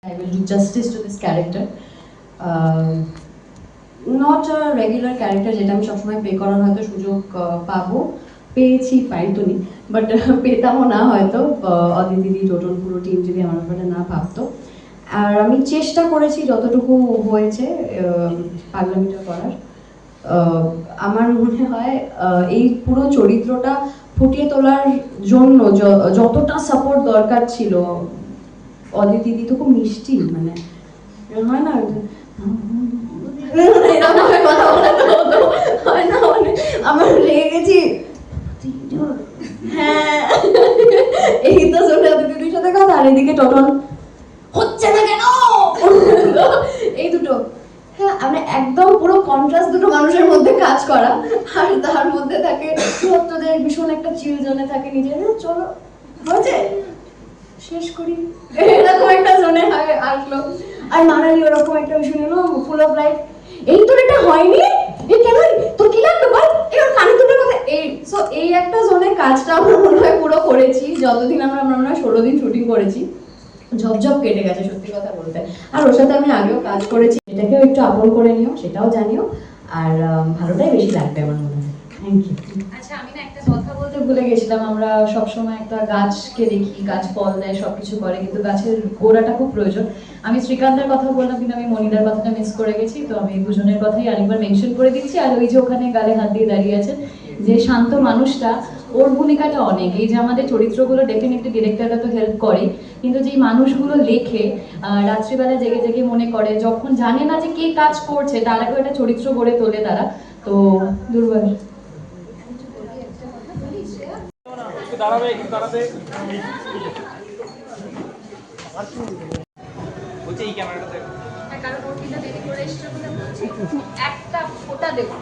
I will do justice to this character. Not a regular character যেটা আমি সবসময় play করার হয়তো সুযোগ পাবো, পেয়েছি ফাইন তো নেই, বাট পেতামও না হয়তো অদিতি, টোটন পুরো টিম যদি আমার ব্যাপারে না ভাবতো। আর আমি চেষ্টা করেছি যতটুকু হয়েছে পাগলামিটা করার। আমার মনে হয় এই পুরো চরিত্রটা ফুটিয়ে তোলার জন্য যতটা সাপোর্ট দরকার ছিল, অদিতি তো খুব মিষ্টি, মানে হয় না কথা হয় না, মানে আমার রেগে গেছি, হ্যাঁ এই তো শুনে অদিতির সাথে কথা, আর এদিকে টোটন হচ্ছে না কেন, এই দুটো, হ্যাঁ মানে একদম পুরো কন্ট্রাস্ট দুটো মানুষের মধ্যে কাজ করা। আর তার মধ্যে থাকে সত্যদের ভীষণ একটা চিল জোনে থাকে, নিজের চলো হয়েছে শেষ করি, এরকম একটা জোনে আসলো। আর মানালি ওরকম একটা ভীষণ ফুল অফ লাইফ, এই তোর এটা হয়নি, এই কেন তোর কি লাগলো বল, এবার কানে দুটো কথা, এই সো এই একটা জোনে কাজটা আমরা মনে হয় পুরো করেছি। যতদিন আমরা মনে হয় 16 দিন শুটিং করেছি, ঝপঝপ কেটে গেছে সত্যি কথা বলতে। আর ওর সাথে আমি আগেও কাজ করেছি, এটাকেও একটু আপন করে নিও, সেটাও জানিও। আর ভালোটাই বেশি লাগবে আমার মনে হয়। Thank you. আচ্ছা, আমি না একটা কথা বলতে ভুলে গেছিলাম। আমরা সবসময় একটা গাছকে দেখি, গাছ ফল দেয়, সবকিছু করে, কিন্তু গাছের গোড়াটা খুব প্রয়োজন। আমি শ্রীকান্তের কথা বললাম, কিন্তু আমি মনিদার কথাটা মিস করে গেছি, তো আমি দুজনের কথাই আরেকবার মেনশন করে দিচ্ছি। আর ওই যে ওখানে গালে হাত দিয়ে দাঁড়িয়ে আছে যে শান্ত মানুষটা, ওর ভূমিকাটা অনেক। এই যে আমাদের চরিত্রগুলো ডেফিনেটলি ডিরেক্টররা তো হেল্প করে, কিন্তু যেই মানুষগুলো লেখে রাত্রিবেলা জেগে জেগে মনে করে, যখন জানে না যে কে কাজ করছে, তার আগে একটা চরিত্র গড়ে তোলে তারা। তো দুর্বার একটা ফোঁটা দেবো।